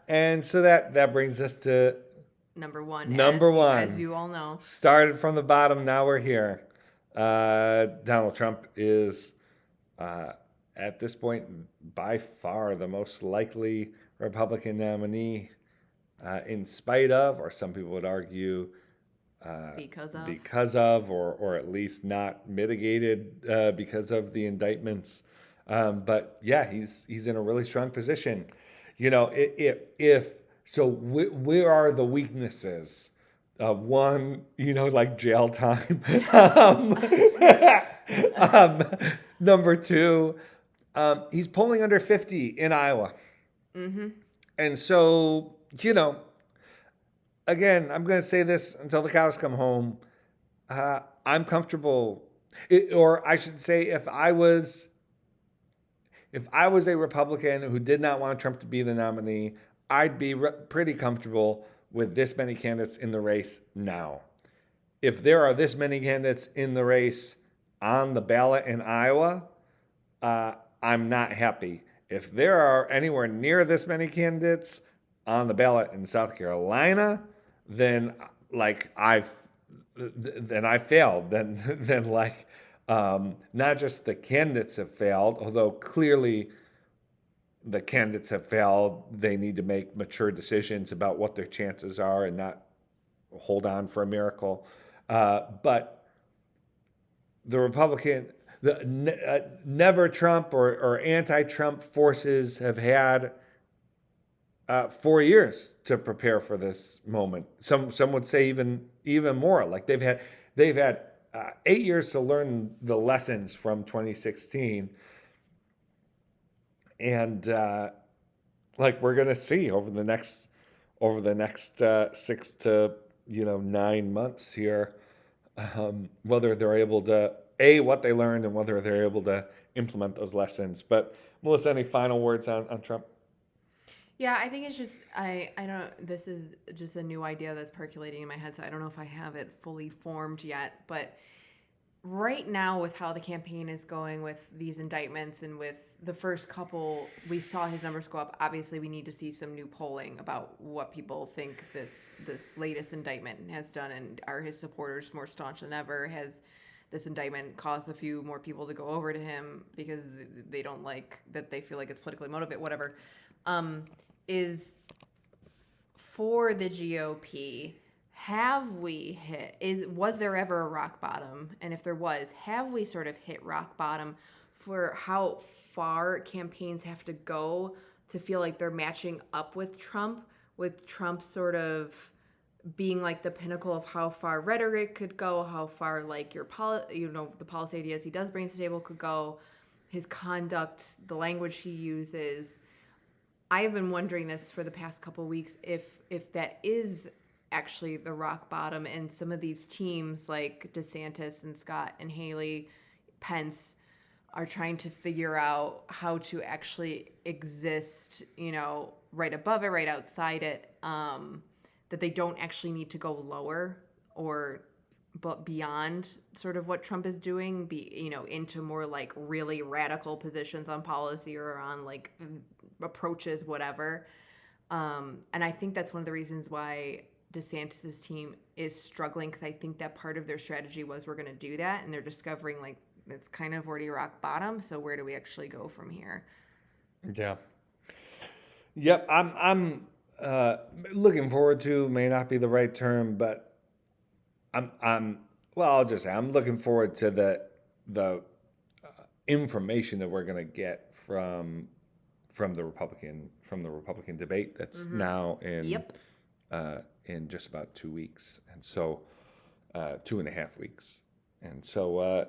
And so that brings us to Number one, as you all know. Started from the bottom, now we're here. Donald Trump is, at this point, by far the most likely Republican nominee, in spite of, or some people would argue, because of, or at least not mitigated because of the indictments. But yeah, he's in a really strong position. You know, if so, where are the weaknesses? One, like jail time. Number 2, he's polling under 50 in Iowa. Mm-hmm. And so, again, I'm going to say this until the cows come home. I'm comfortable, or I should say, if I was a Republican who did not want Trump to be the nominee, I'd be pretty comfortable with this many candidates in the race now. If there are this many candidates in the race on the ballot in Iowa, I'm not happy. If there are anywhere near this many candidates on the ballot in South Carolina, then I failed. Then not just the candidates have failed, although clearly the candidates have failed. They need to make mature decisions about what their chances are and not hold on for a miracle. But the Republican, never Trump or anti-Trump forces have had 4 years to prepare for this moment. Some would say even more. Like they've had 8 years to learn the lessons from 2016, and we're gonna see over the next 6 to 9 months here, whether they're able to what they learned and whether they're able to implement those lessons. But Melissa, any final words on Trump? Yeah, I think it's just I don't. This is just a new idea that's percolating in my head, so I don't know if I have it fully formed yet. But right now, with how the campaign is going, with these indictments and with the first couple, we saw his numbers go up. Obviously, we need to see some new polling about what people think this latest indictment has done, and are his supporters more staunch than ever? Has this indictment caused a few more people to go over to him because they don't like that, they feel like it's politically motivated, whatever. Is for the GOP, was there ever a rock bottom? And if there was, have we sort of hit rock bottom for how far campaigns have to go to feel like they're matching up with Trump sort of being like the pinnacle of how far rhetoric could go, how far like the policy ideas he does bring to the table could go, his conduct, the language he uses. I have been wondering this for the past couple of weeks, if that is actually the rock bottom, and some of these teams like DeSantis and Scott and Haley, Pence, are trying to figure out how to actually exist, right above it, right outside it, that they don't actually need to go lower or but beyond sort of what Trump is doing, into more like really radical positions on policy or on like approaches, whatever. And I think that's one of the reasons why DeSantis's team is struggling, because I think that part of their strategy was we're going to do that, and they're discovering like it's kind of already rock bottom. So where do we actually go from here? Yeah. Yep. I'm looking forward to, may not be the right term, but I'll just say I'm looking forward to the information that we're going to get from the Republican debate that's now in just about 2 weeks, and so 2.5 weeks, and so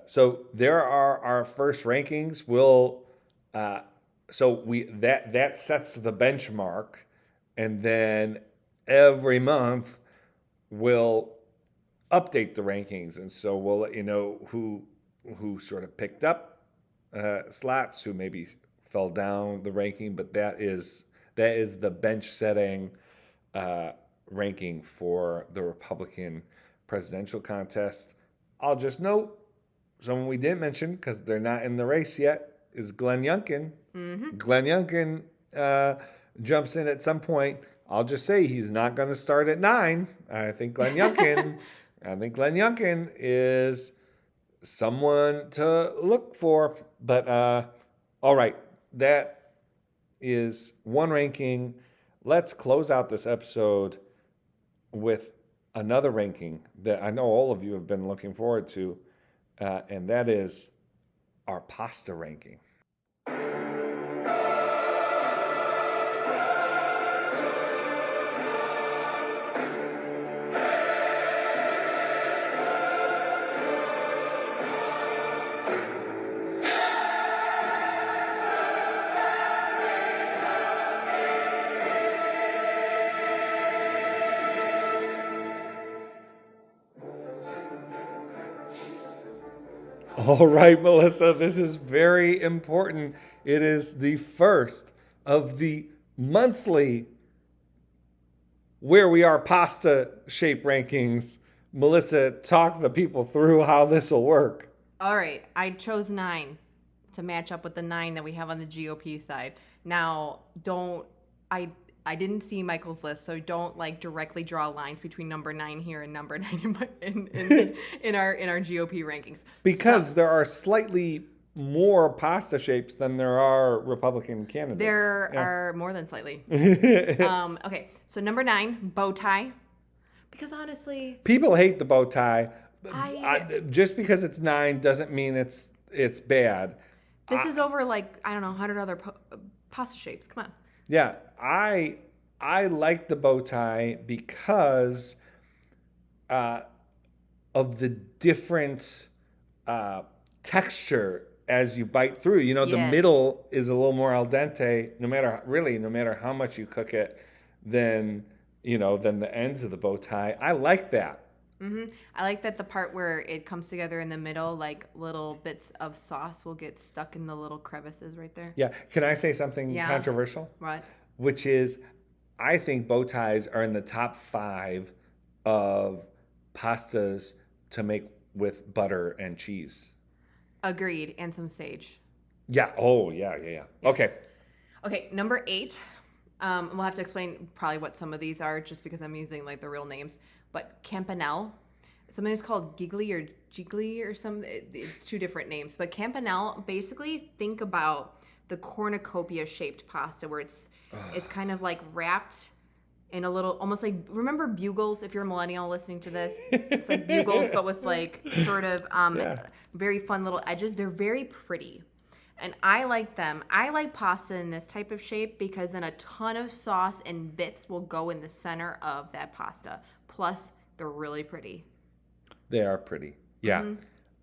there are our first rankings. That sets the benchmark, and then every month we'll update the rankings, and so we'll let you know who sort of picked up slots, who maybe fell down the ranking, but that is the bench setting ranking for the Republican presidential contest. I'll just note someone we didn't mention because they're not in the race yet is Glenn Youngkin. Glenn Youngkin jumps in at some point. I'll just say he's not going to start at 9. I think Glenn Youngkin is someone to look for. But all right, that is one ranking. Let's close out this episode with another ranking that I know all of you have been looking forward to, and that is our pasta ranking. All right, Melissa, this is very important. It is the first of the monthly Where We Are Pasta Shape rankings. Melissa, talk the people through how this will work. All right, I chose 9 to match up with the 9 that we have on the GOP side. Now, I didn't see Michael's list, so don't like directly draw lines between number 9 here and number 9 in our GOP rankings. Because there are slightly more pasta shapes than there are Republican candidates. There are more than slightly. Okay, so number 9, bow tie. Because honestly, people hate the bow tie. Just because it's 9 doesn't mean it's bad. This is over like, I don't know, 100 other pasta shapes. Come on. Yeah, I like the bow tie because of the different texture as you bite through. You know, the middle is a little more al dente, no matter how much you cook it, than the ends of the bow tie. I like that. I like that the part where it comes together in the middle, like little bits of sauce will get stuck in the little crevices right there. Yeah. Can I say something controversial? What? Which is, I think bow ties are in the top 5 of pastas to make with butter and cheese. Agreed. And some sage. Yeah. Oh, yeah. Okay, number 8. We'll have to explain probably what some of these are just because I'm using like the real names. But Campanelle, something is called Giggly or Jiggly or something. It's 2 different names. But Campanelle, basically think about the cornucopia shaped pasta where it's kind of like wrapped in a little, almost like, remember Bugles? If you're a millennial listening to this, it's like Bugles, but with like sort of very fun little edges. They're very pretty. And I like them. I like pasta in this type of shape because then a ton of sauce and bits will go in the center of that pasta. Plus, they're really pretty. They are pretty. Yeah.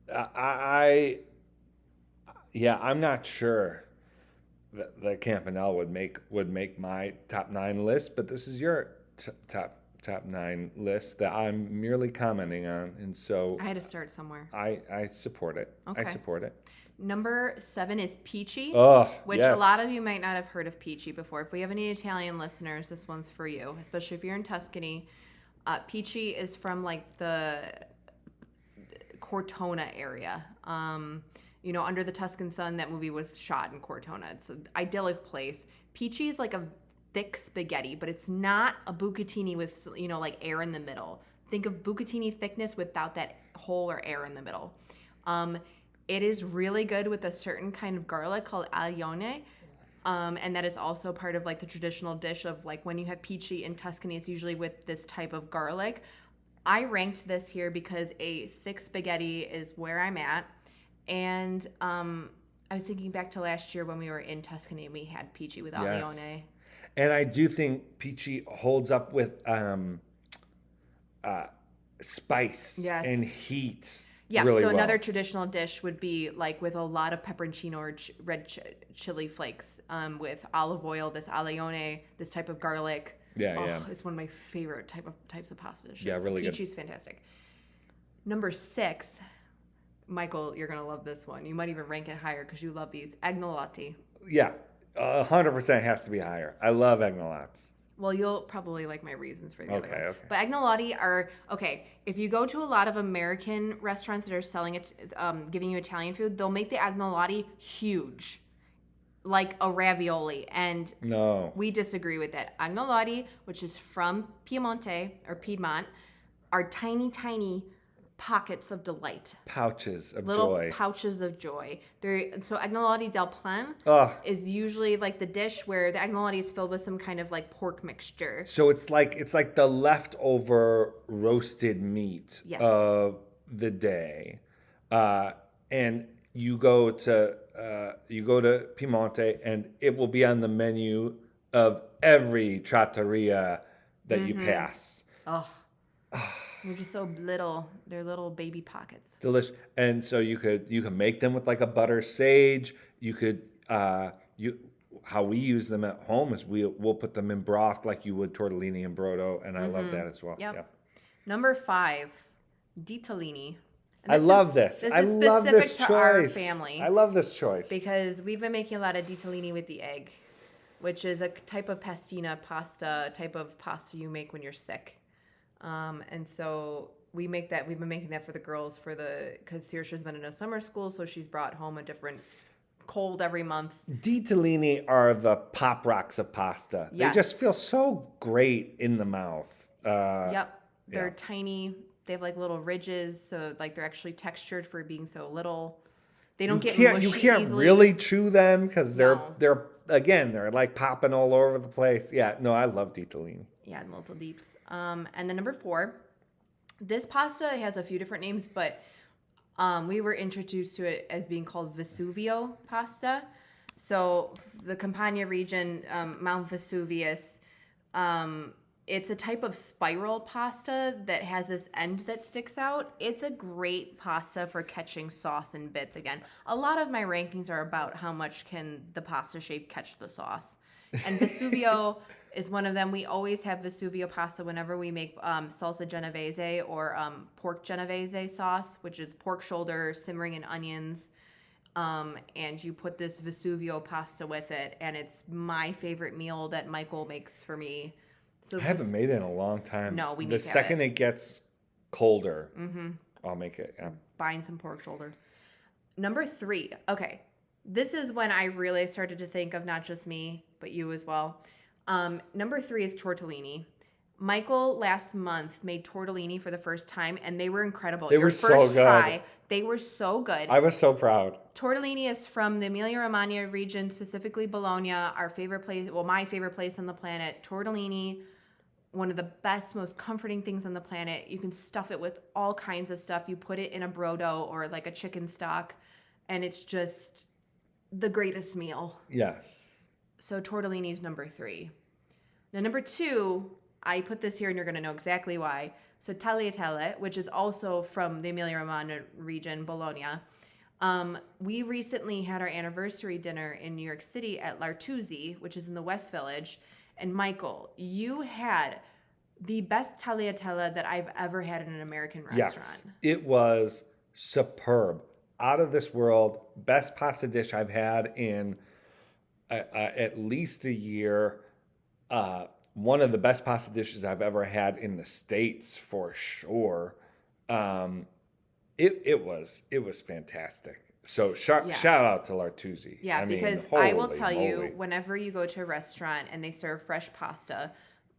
I'm not sure that Campanelle would make my top 9 list, but this is your top 9 list that I'm merely commenting on, and so I had to start somewhere. I support it. Okay. I support it. Number 7 is peachy, Oh, which yes. a lot of you might not have heard of peachy before. If we have any Italian listeners, this one's for you, especially if you're in Tuscany. Peachy is from like the Cortona area. Under the Tuscan Sun, that movie was shot in Cortona. It's an idyllic place. Peachy is like a thick spaghetti, but it's not a bucatini with, like air in the middle. Think of bucatini thickness without that hole or air in the middle. It is really good with a certain kind of garlic called aglione. And that is also part of like the traditional dish of like when you have peachy in Tuscany, it's usually with this type of garlic. I ranked this here because a thick spaghetti is where I'm at. And I was thinking back to last year when we were in Tuscany and we had peachy with aglione. Yes. And I do think peachy holds up with spice and heat. Yeah, really so well. another traditional dish would be like with a lot of pepperoncino or red chili flakes with olive oil, this aglione, this type of garlic. Yeah. It's one of my favorite types of pasta dishes. Yeah, really good. Peachy's fantastic. Number 6, Michael, you're going to love this one. You might even rank it higher because you love these. Agnolotti. Yeah, 100% has to be higher. I love agnolots. Well, you'll probably like my reasons for the other ones. Okay. But agnolotti are, if you go to a lot of American restaurants that are selling it, giving you Italian food, they'll make the agnolotti huge, like a ravioli. And no, we disagree with that. Agnolotti, which is from Piedmont, are tiny, tiny pockets of delight. Pouches of Little joy. pouches of joy. So agnolotti del plan is usually like the dish where the agnolotti is filled with some kind of like pork mixture. So it's like the leftover roasted meat of the day, and you go to Piemonte and it will be on the menu of every trattoria that you pass. They're just so little. They're little baby pockets. Delicious. And so you can make them with like a butter sage. You could how we use them at home is we'll put them in broth like you would tortellini and brodo, and I love that as well. Yep. Number 5, ditalini. I love this. This I is love specific this to choice. our family. I love this choice because we've been making a lot of ditalini with the egg, which is a type of pastina pasta, type of pasta you make when you're sick. And so we make that. We've been making that for the girls because Saoirse's been in a summer school, so she's brought home a different cold every month. Ditalini are the pop rocks of pasta. Yes. They just feel so great in the mouth. Yep. They're tiny. They have like little ridges, so like they're actually textured for being so little. They don't get mushy You can't easily. really chew them because they're like popping all over the place. Yeah, no, I love ditalini. Yeah, multiple deeps. And then number 4, this pasta has a few different names, but we were introduced to it as being called Vesuvio pasta. So the Campania region, Mount Vesuvius, it's a type of spiral pasta that has this end that sticks out. It's a great pasta for catching sauce in bits. Again, a lot of my rankings are about how much can the pasta shape catch the sauce. And Vesuvio is one of them. We always have Vesuvio pasta whenever we make salsa genovese or pork genovese sauce, which is pork shoulder simmering in onions. And you put this Vesuvio pasta with it, and it's my favorite meal that Michael makes for me. So I haven't made it in a long time. No, we need the to have second it. It gets colder, I'll make it. Yeah. Buying some pork shoulder. Number 3. Okay. This is when I really started to think of not just me, but you as well. Number 3 is tortellini. Michael last month made tortellini for the first time, and they were incredible. They were so good. They were so good. I was so proud. Tortellini is from the Emilia-Romagna region, specifically Bologna, our favorite place, well, my favorite place on the planet. Tortellini, one of the best, most comforting things on the planet. You can stuff it with all kinds of stuff. You put it in a brodo or like a chicken stock, and it's just the greatest meal. Yes. So tortellini is number 3. Now, number 2, I put this here, and you're going to know exactly why. So tagliatelle, which is also from the Emilia-Romagna region, Bologna. We recently had our anniversary dinner in New York City at L'Artusi, which is in the West Village. And Michael, you had the best tagliatelle that I've ever had in an American restaurant. Yes, it was superb. Out of this world, best pasta dish I've had in at least a year. One of the best pasta dishes I've ever had in the States for sure. Um, it was fantastic. So Yeah. shout out to Lartuzzi. Yeah, I mean, because I will holy tell you, moly. whenever you go to a restaurant and they serve fresh pasta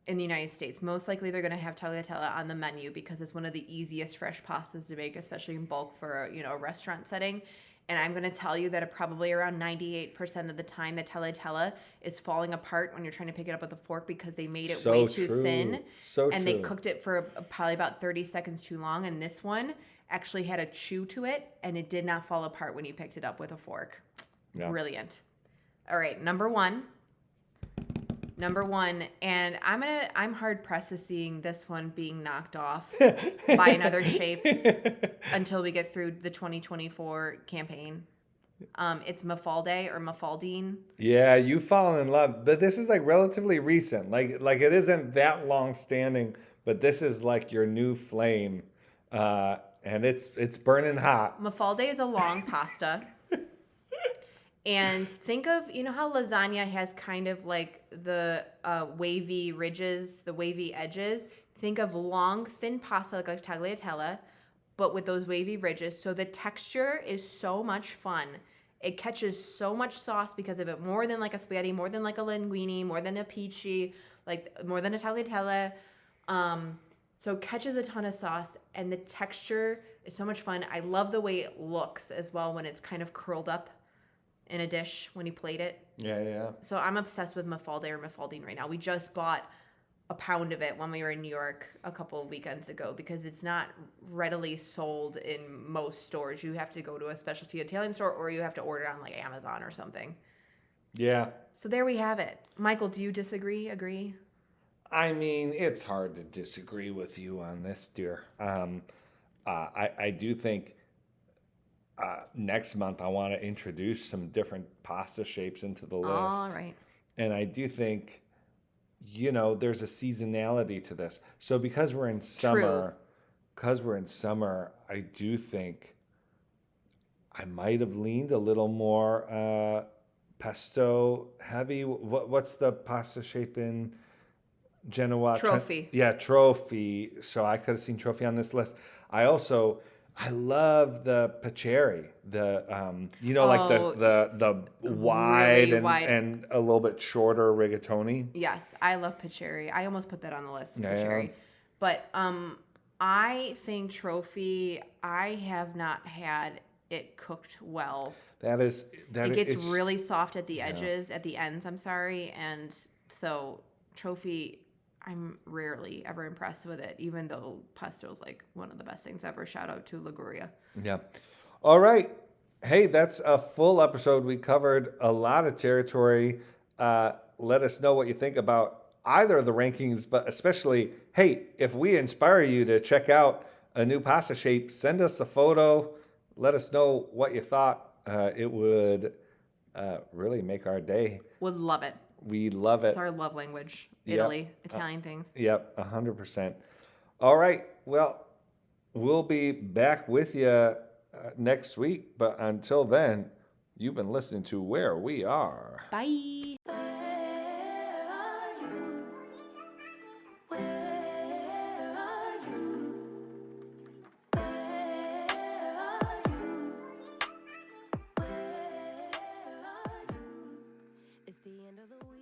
in the United States, most likely they're going to have tagliatelle on the menu because it's one of the easiest fresh pastas to make, especially in bulk for a restaurant setting. And I'm going to tell you that probably around 98% of the time, the tagliatelle is falling apart when you're trying to pick it up with a fork because they made it So way too true. thin, So and true. they cooked it for probably about 30 seconds too long. And this one actually had a chew to it, and it did not fall apart when you picked it up with a fork. Yeah. Brilliant. All right, number one, and I'm hard pressed to seeing this one being knocked off by another shape until we get through the 2024 campaign. It's Mafalde or Mafaldine. Yeah, you fall in love, but this is like relatively recent. Like it isn't that long standing, but this is like your new flame, and it's burning hot. Mafalde is a long pasta. And think of, how lasagna has kind of like the wavy ridges, the wavy edges. Think of long, thin pasta like a tagliatelle, but with those wavy ridges. So the texture is so much fun. It catches so much sauce because of it, more than like a spaghetti, more than like a linguine, more than a peachy, like more than a tagliatelle. So it catches a ton of sauce, and the texture is so much fun. I love the way it looks as well when it's kind of curled up in a dish when you plate it. Yeah. So I'm obsessed with Mafalde or Mafaldine right now. We just bought a pound of it when we were in New York a couple of weekends ago because it's not readily sold in most stores. You have to go to a specialty Italian store or you have to order on like Amazon or something. Yeah. So there we have it. Michael, do you disagree? Agree? I mean, it's hard to disagree with you on this, dear. I do think next month I want to introduce some different pasta shapes into the list. All right. And I do think, there's a seasonality to this. So because we're in summer, I do think I might have leaned a little more pesto heavy. What's the pasta shape in Genoa? Trophy. Yeah, trophy. So I could have seen trophy on this list. I love the pacheri, like the wide, really and wide and a little bit shorter rigatoni. Yes, I love pacheri. I almost put that on the list, pacheri. Yeah. But I think trophy, I have not had it cooked well. It gets really soft at the edges, at the ends, I'm sorry. And so trophy, I'm rarely ever impressed with it, even though pesto is like one of the best things ever. Shout out to Liguria. Yeah. All right. Hey, that's a full episode. We covered a lot of territory. Let us know what you think about either of the rankings, but especially, hey, if we inspire you to check out a new pasta shape, send us a photo. Let us know what you thought. It would really make our day. Would love it. We love it. It's our love language. Italy, Italian things. Yep, 100%. All right. Well, we'll be back with you next week. But until then, you've been listening to Where We Are. Bye. It's the end of the week.